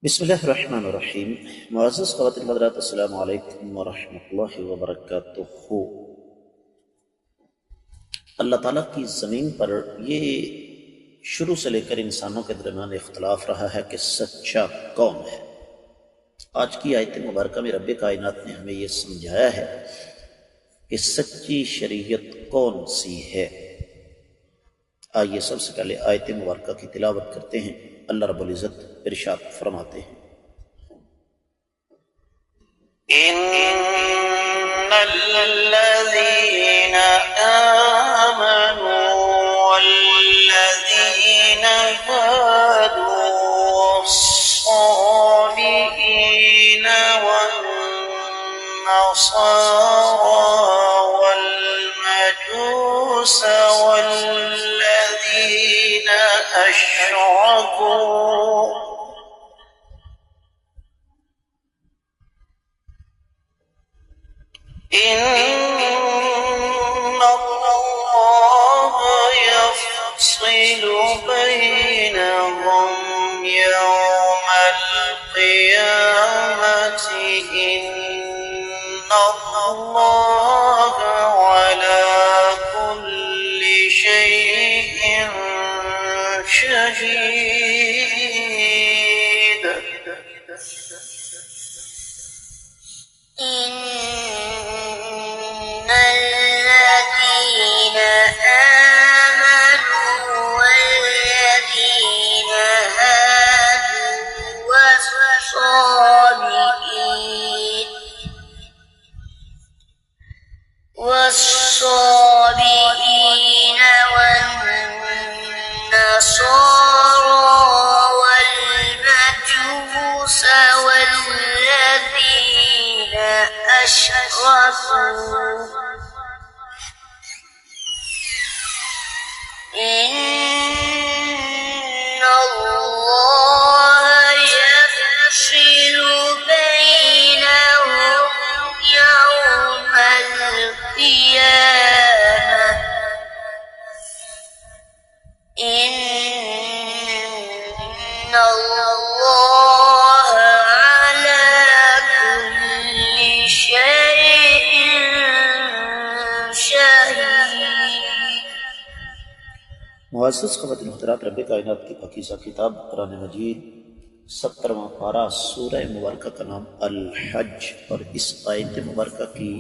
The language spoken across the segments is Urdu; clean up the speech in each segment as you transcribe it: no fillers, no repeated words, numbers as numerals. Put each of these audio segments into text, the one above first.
بسم اللہ الرحمن الرحیم۔ معزز خواتین حضرات، السلام علیکم ورحمۃ اللہ وبرکاتہ۔ اللہ تعالیٰ کی زمین پر یہ شروع سے لے کر انسانوں کے درمیان اختلاف رہا ہے کہ سچا کون ہے۔ آج کی آیت مبارکہ میں رب کائنات نے ہمیں یہ سمجھایا ہے کہ سچی شریعت کون سی ہے۔ آئیے سب سے پہلے آیت مبارکہ کی تلاوت کرتے ہیں۔ اللہ رب العزت ارشاد فرماتے ہیں، إن الذين آمنوا والذين هادوا والصابئين والنصارى والمجوس والذين أشركوا إن الله يفصل بينهم يوم القيامة إن الله على كل شيء شهيد. إن الذين آمنوا والذين هادوا والصابئين والنصارى والمجوس والذين أشركوا إن الله يفصل بينهم يوم القيامة إن الله على كل شيء شهيد. معزز خواتین حضرات، رب کائنات کی پاکیزہ کتاب قرآن مجید 70واں پارہ سورہ مبارکہ کا نام الحج، اور اس آیت مبارکہ کی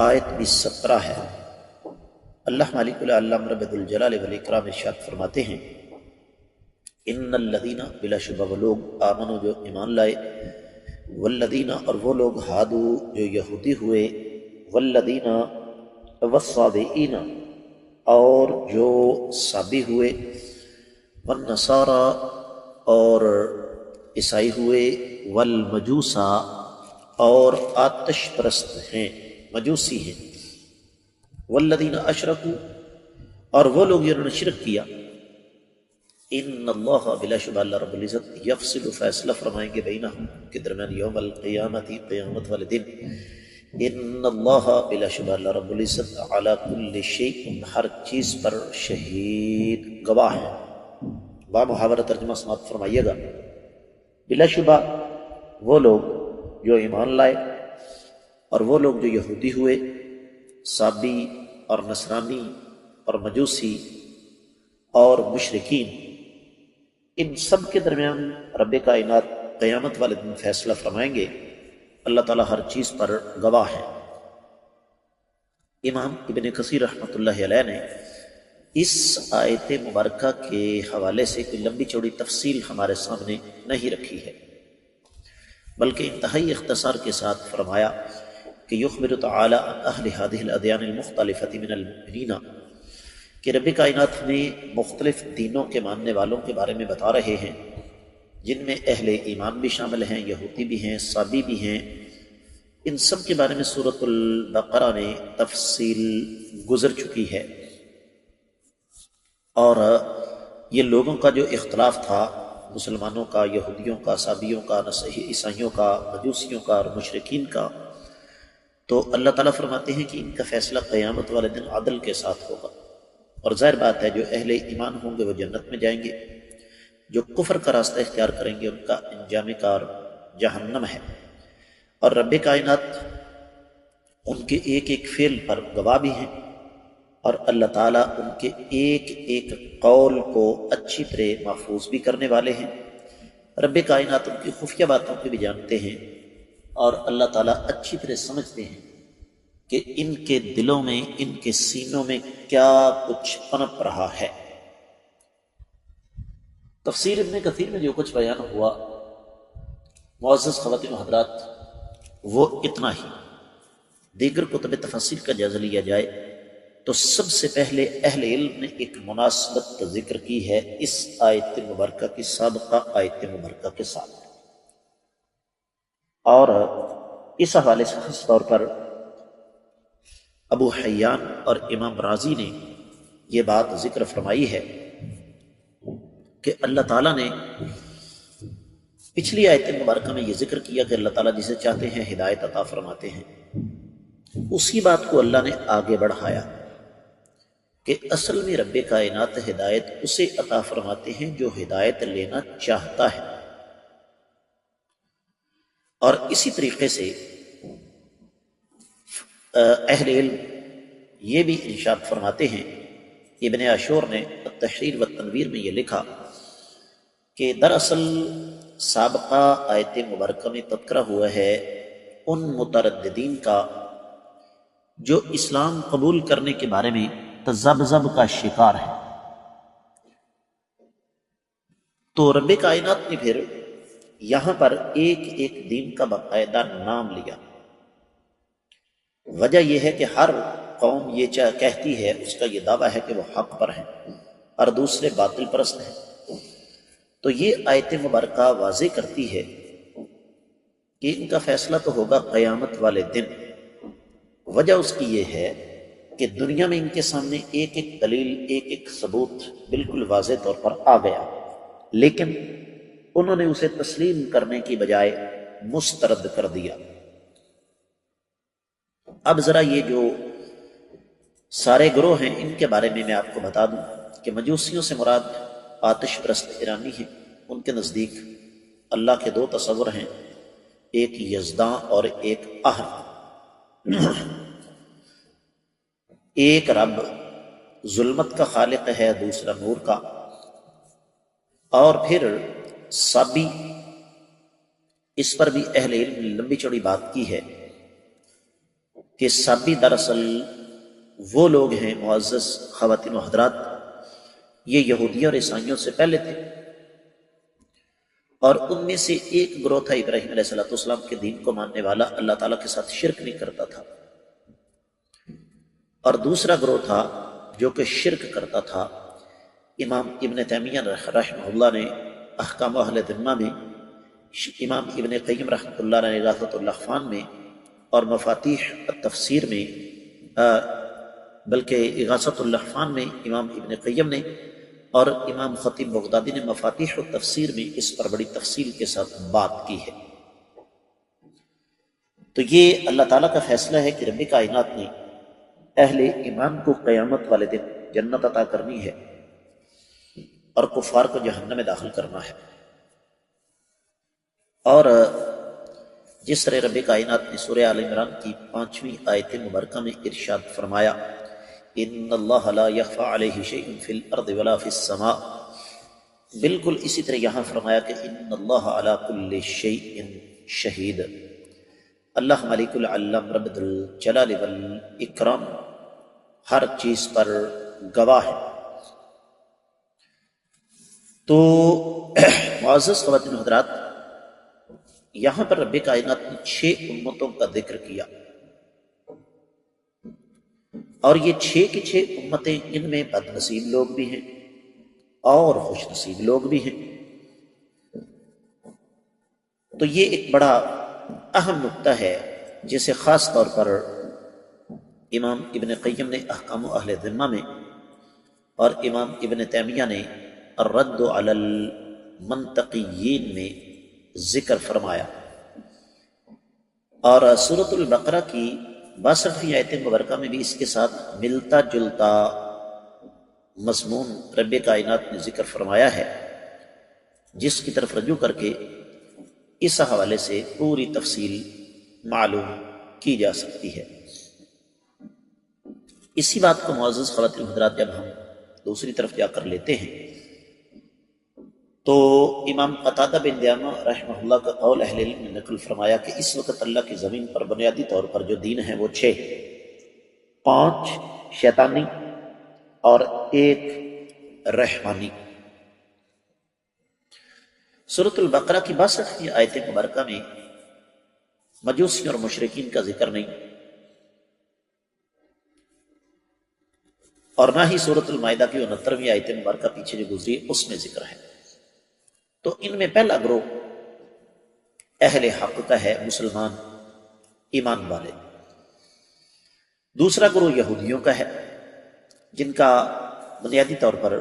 آیت بھی 17 ہے۔ اللہ مالک العالم رب الجلال والاکرام ارشاد فرماتے ہیں، ان الذین، بلا شبہ وہ لوگ، آمنوا جو ایمان لائے، والذین اور وہ لوگ، ہادو جو یہودی ہوئے، والذین والصابئین اور جو صابی ہوئے، والنصارى اور عیسائی ہوئے، والمجوسا اور آتش پرست ہیں، مجوسی ہیں، والذین اشرکوا اور وہ لوگ جنہوں نے شرک کیا، ان اللہ بلا شبہ اللہ رب العزت یفصل فیصلہ فرمائیں گے بینہم کے درمیان یوم القیامت قیامت والے دن، ان اللہ بلا شبہ اللہ رب العزت علی کل شیء ہر چیز پر شہید گواہ ہے۔ با محاورہ ترجمہ سماعت فرمائیے گا۔ بلا شبہ وہ لوگ جو ایمان لائے اور وہ لوگ جو یہودی ہوئے، صابی اور نصرانی اور مجوسی اور مشرکین، ان سب کے درمیان رب کائنات قیامت والے دن فیصلہ فرمائیں گے۔ اللہ تعالیٰ ہر چیز پر گواہ ہے۔ امام ابن کثیر رحمۃ اللہ علیہ نے اس آیت مبارکہ کے حوالے سے کوئی لمبی چوڑی تفصیل ہمارے سامنے نہیں رکھی ہے، بلکہ انتہائی اختصار کے ساتھ فرمایا کہ یخبر تعالی عن اہل هذه الادیان المختلفۃ من المؤمنین، کہ رب کائنات میں مختلف دینوں کے ماننے والوں کے بارے میں بتا رہے ہیں، جن میں اہل ایمان بھی شامل ہیں، یہودی بھی ہیں، صابی بھی ہیں۔ ان سب کے بارے میں سورۃ البقرہ میں تفصیل گزر چکی ہے، اور یہ لوگوں کا جو اختلاف تھا، مسلمانوں کا، یہودیوں کا، صابیوں کا، عیسائیوں کا، مجوسیوں کا اور مشرکین کا، تو اللہ تعالیٰ فرماتے ہیں کہ ان کا فیصلہ قیامت والے دن عدل کے ساتھ ہوگا، اور ظاہر بات ہے جو اہل ایمان ہوں گے وہ جنت میں جائیں گے، جو کفر کا راستہ اختیار کریں گے ان کا انجام کار جہنم ہے۔ اور رب کائنات ان کے ایک ایک فعل پر گواہ بھی ہیں، اور اللہ تعالیٰ ان کے ایک ایک قول کو اچھی طرح محفوظ بھی کرنے والے ہیں۔ رب کائنات ان کی خفیہ باتوں کو بھی جانتے ہیں، اور اللہ تعالیٰ اچھی طرح سمجھتے ہیں کہ ان کے دلوں میں، ان کے سینوں میں کیا کچھ پنپ رہا ہے۔ تفسیر ابن کثیر میں جو کچھ بیان ہوا معزز خواتین و حضرات وہ اتنا ہی۔ دیگر کتب تفسیر کا جائزہ لیا جائے تو سب سے پہلے اہل علم نے ایک مناسبت کا ذکر کی ہے اس آیت مبارکہ کی سابقہ آیت مبارکہ کے ساتھ، اور اس حوالے سے خاص طور پر ابو حیان اور امام رازی نے یہ بات ذکر فرمائی ہے کہ اللہ تعالیٰ نے پچھلی آیت مبارکہ میں یہ ذکر کیا کہ اللہ تعالیٰ جسے چاہتے ہیں ہدایت عطا فرماتے ہیں، اسی بات کو اللہ نے آگے بڑھایا کہ اصل میں رب کائنات ہدایت اسے عطا فرماتے ہیں جو ہدایت لینا چاہتا ہے۔ اور اسی طریقے سے اہل علم یہ بھی ارشاد فرماتے ہیں، ابن عاشور نے التحریر والتنویر میں یہ لکھا کہ دراصل سابقہ آیت مبارکہ میں تذکرہ ہوا ہے ان مترددین کا جو اسلام قبول کرنے کے بارے میں تذبذب کا شکار ہے۔ تو رب کائنات نے پھر یہاں پر ایک ایک دین کا باقاعدہ نام لیا۔ وجہ یہ ہے کہ ہر قوم یہ کہتی ہے، اس کا یہ دعویٰ ہے کہ وہ حق پر ہیں اور دوسرے باطل پرست ہیں۔ تو یہ آیت مبارکہ واضح کرتی ہے کہ ان کا فیصلہ تو ہوگا قیامت والے دن۔ وجہ اس کی یہ ہے کہ دنیا میں ان کے سامنے ایک ایک دلیل، ایک ایک ثبوت بالکل واضح طور پر آ گیا، لیکن انہوں نے اسے تسلیم کرنے کی بجائے مسترد کر دیا۔ اب ذرا یہ جو سارے گروہ ہیں ان کے بارے میں آپ کو بتا دوں کہ مجوسیوں سے مراد آتش پرست ایرانی ہیں۔ ان کے نزدیک اللہ کے دو تصور ہیں، ایک یزداں اور ایک احد۔ ایک رب ظلمت کا خالق ہے، دوسرا نور کا۔ اور پھر سابی، اس پر بھی اہل علم نے لمبی چوڑی بات کی ہے کہ سابی دراصل وہ لوگ ہیں معزز خواتین و حضرات، یہ یہودیوں اور عیسائیوں سے پہلے تھے، اور ان میں سے ایک گروہ تھا ابراہیم علیہ السلام کے دین کو ماننے والا، اللہ تعالیٰ کے ساتھ شرک نہیں کرتا تھا، اور دوسرا گروہ تھا جو کہ شرک کرتا تھا۔ امام ابن تیمیہ رحمہ اللہ نے احکام اہل ذمہ میں، امام ابن قیم رحمۃ اللہ نے اغاثۃ الاحفان میں، اور مفاتیح التفسیر میں، بلکہ اغاثۃ الاحفان میں امام ابن قیم نے، اور امام خطیب بغدادی نے مفاتیح التفسیر میں اس پر بڑی تفصیل کے ساتھ بات کی ہے۔ تو یہ اللہ تعالیٰ کا فیصلہ ہے کہ رب کائنات نے اہل ایمان کو قیامت والے دن جنت عطا کرنی ہے اور کفار کو جہنم میں داخل کرنا ہے۔ اور جس طرح رب کائنات نے سورہ آل عمران کی 5ویں آیت مبارکہ میں ارشاد فرمایا ان اللہ لا یخفی علیہ شیء فی الارض ولا فی السماء، بالکل اسی طرح یہاں فرمایا کہ ان اللہ علی کل شیء شہید، اللہ ملک العلم رب الجلال والاکرام ہر چیز پر گواہ ہے۔ تو معزز خواتین و حضرات، یہاں پر رب کائنات نے 6 امتوں کا ذکر کیا، اور یہ 6 کی 6 امتیں، ان میں بد نصیب لوگ بھی ہیں اور خوش نصیب لوگ بھی ہیں۔ تو یہ ایک بڑا اہم نقطہ ہے جسے خاص طور پر امام ابن قیم نے احکام اہل ذمہ میں، اور امام ابن تیمیہ نے الرد علی المنطقیین میں ذکر فرمایا۔ اور سورۃ البقرہ کی 62ویں آیت مبارکہ میں بھی اس کے ساتھ ملتا جلتا مضمون رب کائنات نے ذکر فرمایا ہے، جس کی طرف رجوع کر کے اس حوالے سے پوری تفصیل معلوم کی جا سکتی ہے۔ اسی بات کو معزز خواتین حضرات جب ہم دوسری طرف جا کر لیتے ہیں تو امام قتادہ بن دعامہ رحمہ اللہ کا قول اہل علم نے نقل فرمایا کہ اس وقت اللہ کی زمین پر بنیادی طور پر جو دین ہیں وہ 6، 5 شیطانی اور 1 رحمانی۔ سورۃ البقرہ کی 62ویں آیت مبارکہ میں مجوسی اور مشرکین کا ذکر نہیں، اور نہ ہی سورۃ المائدہ کی 69ویں آیت مبارکہ پیچھے جو گزری اس میں ذکر ہے۔ تو ان میں پہلا گروہ اہل حق کا ہے، مسلمان ایمان والے۔ دوسرا گروہ یہودیوں کا ہے، جن کا بنیادی طور پر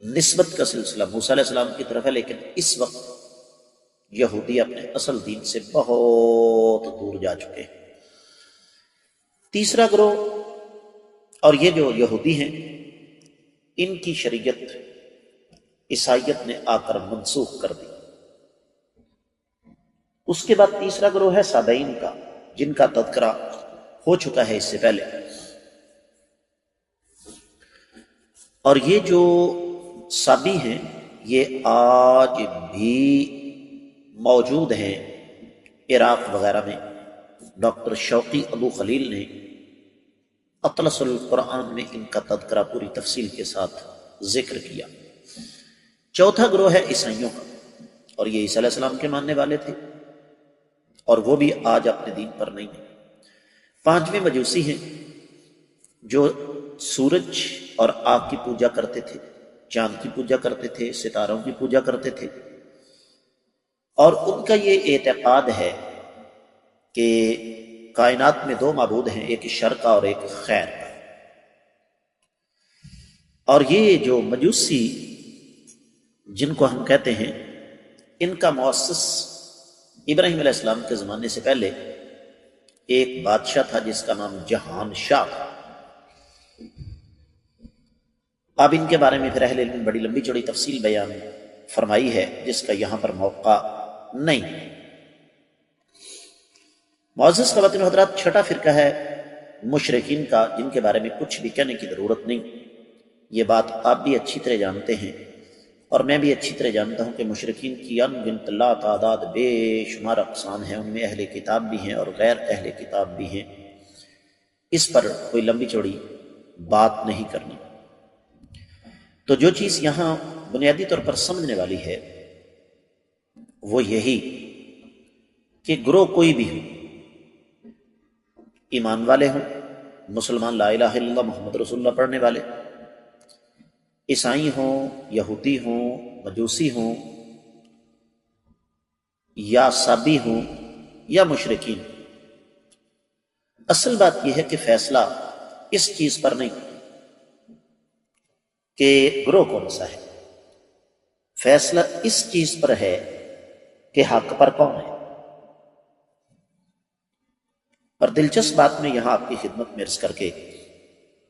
نسبت کا سلسلہ موسیٰ علیہ السلام کی طرف ہے، لیکن اس وقت یہودی اپنے اصل دین سے بہت دور جا چکے ہیں۔ تیسرا گروہ، اور یہ جو یہودی ہیں ان کی شریعت عیسائیت نے آ کر منسوخ کر دی۔ اس کے بعد تیسرا گروہ ہے سابعین کا، جن کا تذکرہ ہو چکا ہے اس سے پہلے، اور یہ جو سابی ہیں یہ آج بھی موجود ہیں عراق وغیرہ میں۔ ڈاکٹر شوقی ابو خلیل نے اطلس القرآن میں ان کا تذکرہ پوری تفصیل کے ساتھ ذکر کیا۔ چوتھا گروہ ہے عیسائیوں کا، اور یہ عیسیٰ علیہ السلام کے ماننے والے تھے، اور وہ بھی آج اپنے دین پر نہیں ہیں۔ 5ویں مجوسی ہیں، جو سورج اور آگ کی پوجا کرتے تھے، چاند کی پوجا کرتے تھے، ستاروں کی پوجا کرتے تھے، اور ان کا یہ اعتقاد ہے کہ کائنات میں 2 معبود ہیں، ایک شر کا اور ایک خیر کا۔ اور یہ جو مجوسی جن کو ہم کہتے ہیں، ان کا مؤسس ابراہیم علیہ السلام کے زمانے سے پہلے ایک بادشاہ تھا جس کا نام جہان شاہ تھا۔ اب ان کے بارے میں پھر اہل علم نے بڑی لمبی چوڑی تفصیل بیان فرمائی ہے، جس کا یہاں پر موقع نہیں۔ معزز خواتین و حضرات، چھٹا فرقہ ہے مشرکین کا، جن کے بارے میں کچھ بھی کہنے کی ضرورت نہیں۔ یہ بات آپ بھی اچھی طرح جانتے ہیں، اور میں بھی اچھی طرح جانتا ہوں کہ مشرکین کی انگنت لا تعداد بے شمار اقسام ہیں، ان میں اہل کتاب بھی ہیں اور غیر اہل کتاب بھی ہیں۔ اس پر کوئی لمبی چوڑی بات نہیں کرنی۔ تو جو چیز یہاں بنیادی طور پر سمجھنے والی ہے وہ یہی کہ گروہ کوئی بھی ہو، ایمان والے ہوں، مسلمان لا الہ الا اللہ محمد رسول اللہ پڑھنے والے، عیسائی ہوں، یہودی ہوں، مجوسی ہوں، یا سابی ہوں، یا مشرکین، اصل بات یہ ہے کہ فیصلہ اس چیز پر نہیں کہ گروہ کون سا ہے، فیصلہ اس چیز پر ہے کہ حق پر کون ہے۔ اور دلچسپ بات میں یہاں آپ کی خدمت میں عرض کر کے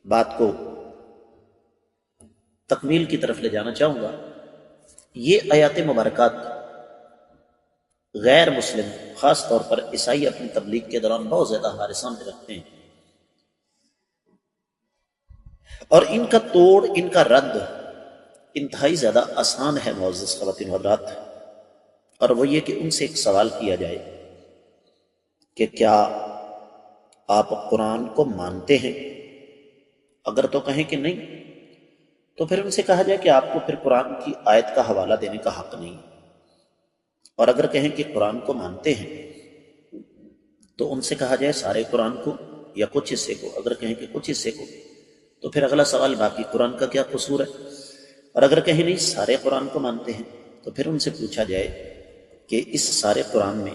بات کو تکمیل کی طرف لے جانا چاہوں گا۔ یہ آیات مبارکات غیر مسلم، خاص طور پر عیسائی، اپنی تبلیغ کے دوران بہت زیادہ ہمارے سامنے رکھتے ہیں، اور ان کا توڑ، ان کا رد انتہائی زیادہ آسان ہے معزز خواتین و حضرات، اور وہ یہ کہ ان سے ایک سوال کیا جائے کہ کیا آپ قرآن کو مانتے ہیں؟ اگر تو کہیں کہ نہیں، تو پھر ان سے کہا جائے کہ آپ کو پھر قرآن کی آیت کا حوالہ دینے کا حق نہیں، اور اگر کہیں کہ قرآن کو مانتے ہیں تو ان سے کہا جائے سارے قرآن کو یا کچھ حصے کو۔ اگر کہیں کہ کچھ حصے کو تو پھر اگلا سوال باقی قرآن کا کیا قصور ہے، اور اگر کہیں نہیں سارے قرآن کو مانتے ہیں تو پھر ان سے پوچھا جائے کہ اس سارے قرآن میں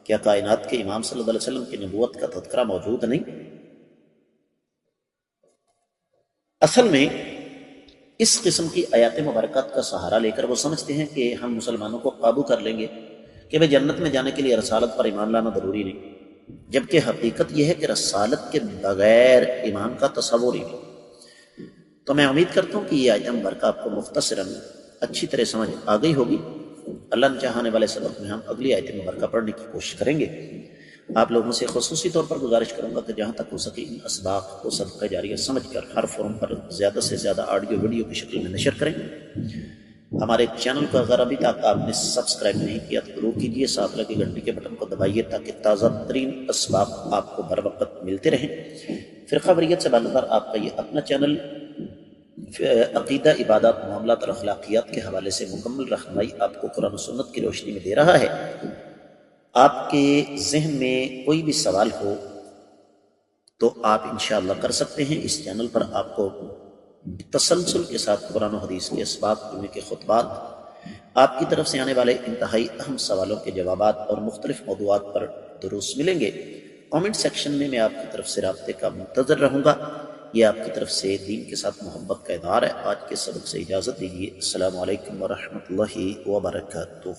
کیا کائنات کے امام صلی اللہ علیہ وسلم کی نبوت کا تذکرہ موجود نہیں؟ اصل میں اس قسم کی آیات مبارکات کا سہارا لے کر وہ سمجھتے ہیں کہ ہم مسلمانوں کو قابو کر لیں گے، کہ بھئی جنت میں جانے کے لیے رسالت پر ایمان لانا ضروری نہیں، جبکہ حقیقت یہ ہے کہ رسالت کے بغیر ایمان کا تصور ہی نہیں۔ تو میں امید کرتا ہوں کہ یہ آیت مبارکہ آپ کو مختصراً اچھی طرح سمجھ آ گئی ہوگی۔ اللہ نے چاہنے والے سبق میں ہم اگلی آیت مبارکہ پڑھنے کی کوشش کریں گے۔ آپ لوگوں سے خصوصی طور پر گزارش کروں گا کہ جہاں تک ہو سکے ان اسباق کو صدقہ جاریہ سمجھ کر ہر فورم پر زیادہ سے زیادہ آڈیو ویڈیو کی شکل میں نشر کریں۔ ہمارے چینل کو اگر ابھی تک آپ نے سبسکرائب نہیں کیا تو ضرور کیجیے، ساتھ لگے گھنٹی کے بٹن کو دبائیے تاکہ تازہ ترین اسباق آپ کو بر وقت ملتے رہیں۔ فرقہ واریت سے بالاتر آپ کا یہ اپنا چینل عقیدہ، عبادات، معاملات اور اخلاقیات کے حوالے سے مکمل رہنمائی آپ کو قرآن و سنت کی روشنی میں دے رہا ہے۔ آپ کے ذہن میں کوئی بھی سوال ہو تو آپ انشاءاللہ کر سکتے ہیں۔ اس چینل پر آپ کو تسلسل کے ساتھ قرآن و حدیث کے اسباق، جمعے کے خطبات، آپ کی طرف سے آنے والے انتہائی اہم سوالوں کے جوابات اور مختلف موضوعات پر دروس ملیں گے۔ کامنٹ سیکشن میں آپ کی طرف سے رابطے کا منتظر رہوں گا۔ یہ آپ کی طرف سے دین کے ساتھ محبت کا اظہار ہے۔ آج کے سبق سے اجازت دیجیے۔ السلام علیکم ورحمۃ اللہ وبرکاتہ۔